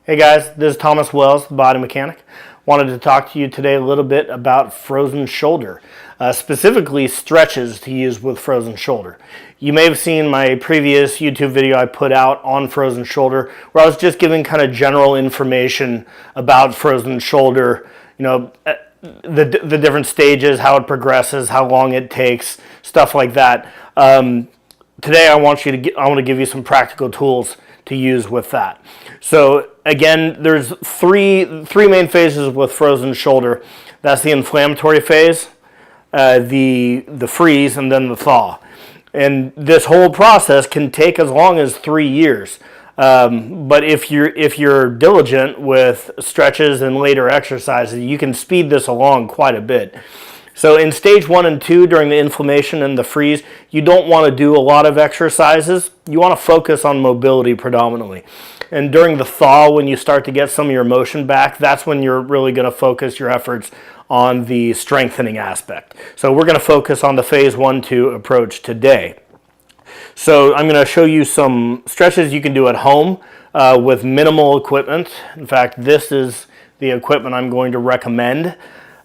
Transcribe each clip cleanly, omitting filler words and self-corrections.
Hey guys, this is Thomas Wells, the body mechanic. Wanted to talk to you today a little bit about frozen shoulder, specifically stretches to use with frozen shoulder. You may have seen my previous YouTube video I put out on frozen shoulder, where I was just giving kind of general information about frozen shoulder, the different stages, how it progresses, how long it takes, stuff like that. Today I want to give you some practical tools to use with that. So again, there's three main phases with frozen shoulder. That's the inflammatory phase, the freeze, and then the thaw. And this whole process can take as long as 3 years. But if you're diligent with stretches and later exercises, you can speed this along quite a bit. So in stage 1 and 2, during the inflammation and the freeze, you don't want to do a lot of exercises. You want to focus on mobility predominantly. And during the thaw, when you start to get some of your motion back, that's when you're really going to focus your efforts on the strengthening aspect. So we're going to focus on the phase 1-2 approach today. So I'm going to show you some stretches you can do at home with minimal equipment. In fact, this is the equipment I'm going to recommend.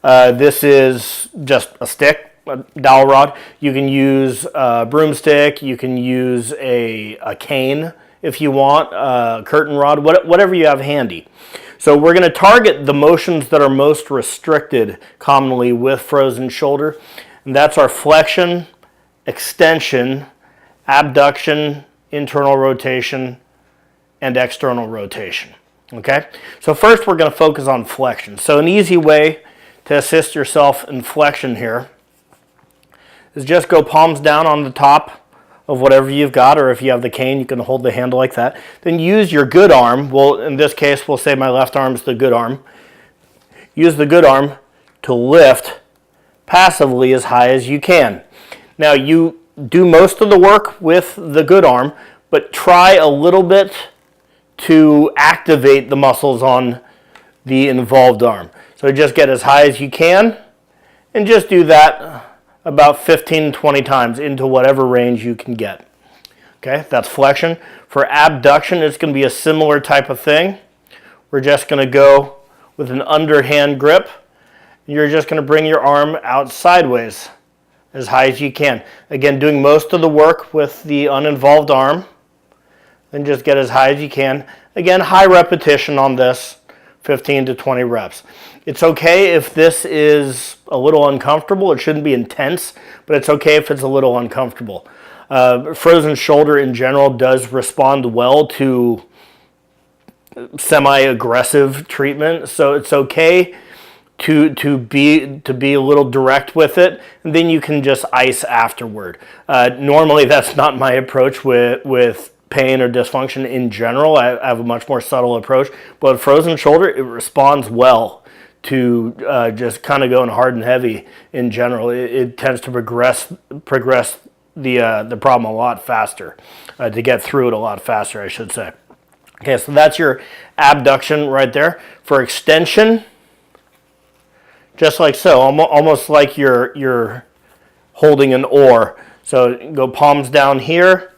This is just a stick, a dowel rod. You can use a broomstick, you can use a cane if you want, a curtain rod, whatever you have handy. So we're going to target the motions that are most restricted commonly with frozen shoulder. And that's our flexion, extension, abduction, internal rotation, and external rotation. Okay? So first we're going to focus on flexion. So an easy way to assist yourself in flexion here is just go palms down on the top of whatever you've got, or if you have the cane, you can hold the handle like that. Then use your good arm. Well, in this case, we'll say my left arm is the good arm. Use the good arm to lift passively as high as you can. Now, you do most of the work with the good arm, but try a little bit to activate the muscles on the involved arm. So just get as high as you can and just do that about 15-20 times into whatever range you can get. Okay, that's flexion. For abduction, it's going to be a similar type of thing. We're just going to go with an underhand grip. You're just going to bring your arm out sideways as high as you can. Again, doing most of the work with the uninvolved arm. Then just get as high as you can. Again, high repetition on this, 15 to 20 reps. It's okay if this is a little uncomfortable. It shouldn't be intense, but it's okay if it's a little uncomfortable. Frozen shoulder in general does respond well to semi-aggressive treatment, so it's okay to be a little direct with it, and then you can just ice afterward. Normally, that's not my approach with pain or dysfunction in general. I have a much more subtle approach, but frozen shoulder, it responds well to just kind of going hard and heavy in general. It tends to progress the problem a lot faster, to get through it a lot faster, I should say. Okay, so that's your abduction right there. For extension, just like so, almost like you're holding an oar. So go palms down here,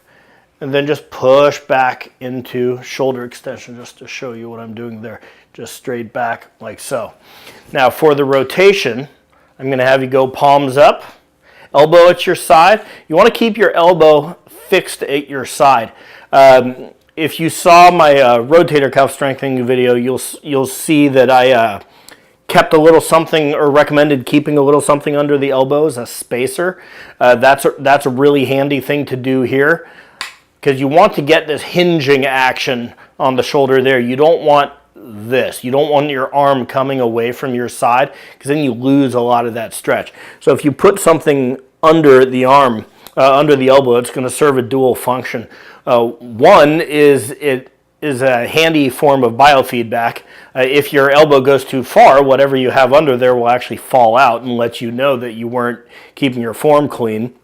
and then just push back into shoulder extension, just to show you what I'm doing there. Just straight back like so. Now for the rotation, I'm going to have you go palms up, elbow at your side. You want to keep your elbow fixed at your side. If you saw my rotator cuff strengthening video, you'll see that I kept a little something, or recommended keeping a little something under the elbows, a spacer. That's a really handy thing to do here, because you want to get this hinging action on the shoulder there. You don't want this. You don't want your arm coming away from your side, because then you lose a lot of that stretch. So if you put something under the arm, under the elbow, it's going to serve a dual function. One is it is a handy form of biofeedback. If your elbow goes too far, whatever you have under there will actually fall out and let you know that you weren't keeping your form clean.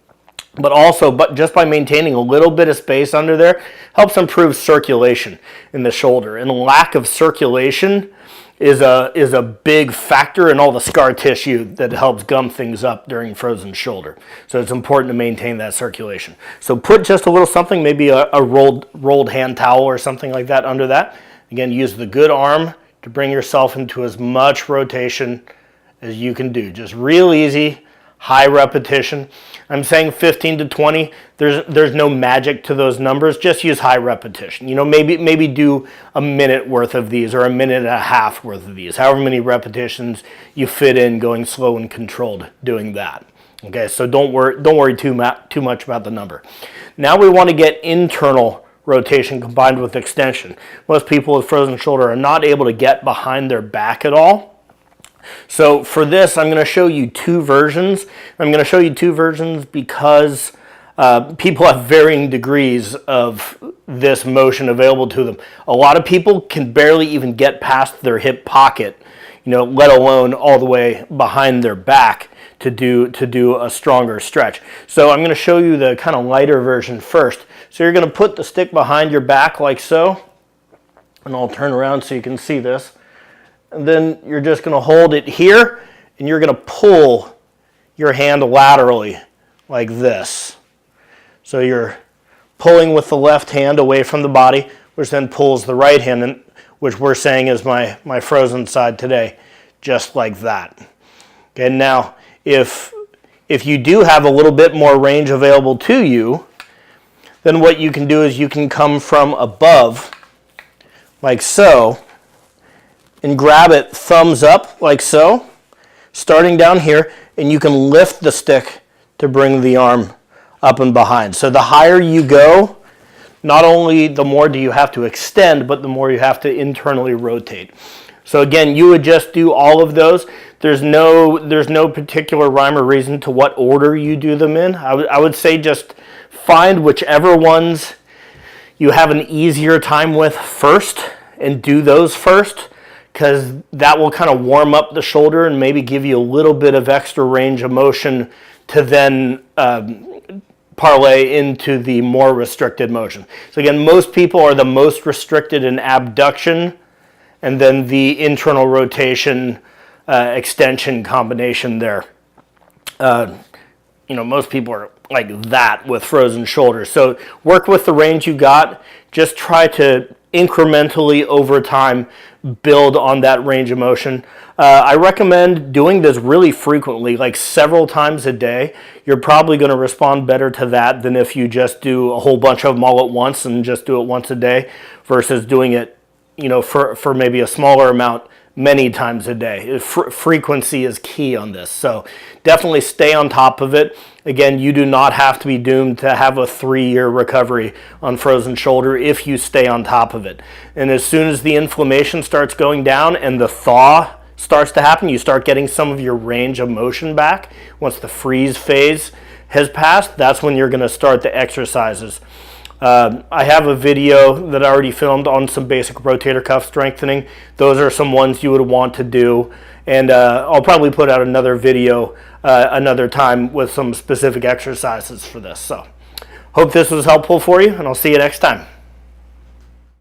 But also, just by maintaining a little bit of space under there helps improve circulation in the shoulder. And lack of circulation is a big factor in all the scar tissue that helps gum things up during frozen shoulder. So it's important to maintain that circulation. So put just a little something, maybe a rolled hand towel or something like that under that, Again, use the good arm to bring yourself into as much rotation as you can do. Just real easy, high repetition. I'm saying 15 to 20. There's no magic to those numbers. Just use high repetition. You know, maybe do a minute worth of these or a minute and a half worth of these. However many repetitions you fit in, going slow and controlled doing that. Okay, so don't worry too much about the number. Now we want to get internal rotation combined with extension. Most people with frozen shoulder are not able to get behind their back at all. So for this, I'm going to show you two versions. I'm going to show you two versions because people have varying degrees of this motion available to them. A lot of people can barely even get past their hip pocket, you know, let alone all the way behind their back to do a stronger stretch. So I'm going to show you the kind of lighter version first. So you're going to put the stick behind your back like so, and I'll turn around so you can see this. And then you're just going to hold it here, and you're going to pull your hand laterally like this. So you're pulling with the left hand away from the body, which then pulls the right hand, and which we're saying is my frozen side today, just like that. Okay, now if you do have a little bit more range available to you, then what you can do is you can come from above, like so, and grab it thumbs up like so, starting down here, and you can lift the stick to bring the arm up and behind. So the higher you go, not only the more do you have to extend, but the more you have to internally rotate. So again, you would just do all of those. There's no particular rhyme or reason to what order you do them in. I would say just find whichever ones you have an easier time with first and do those first, because that will kind of warm up the shoulder and maybe give you a little bit of extra range of motion to then parlay into the more restricted motion. So again, most people are the most restricted in abduction, and then the internal rotation extension combination there. You know, most people are like that with frozen shoulders. So work with the range you got. Just try to incrementally over time build on that range of motion. I recommend doing this really frequently, like several times a day. You're probably going to respond better to that than if you just do a whole bunch of them all at once and just do it once a day versus doing it, you know, for maybe a smaller amount many times a day. Frequency is key on this. So definitely stay on top of it. Again, you do not have to be doomed to have a 3-year recovery on frozen shoulder if you stay on top of it. And as soon as the inflammation starts going down and the thaw starts to happen, you start getting some of your range of motion back. Once the freeze phase has passed, that's when you're going to start the exercises. I have a video that I already filmed on some basic rotator cuff strengthening. Those are some ones you would want to do. And I'll probably put out another video another time with some specific exercises for this. So hope this was helpful for you, and I'll see you next time.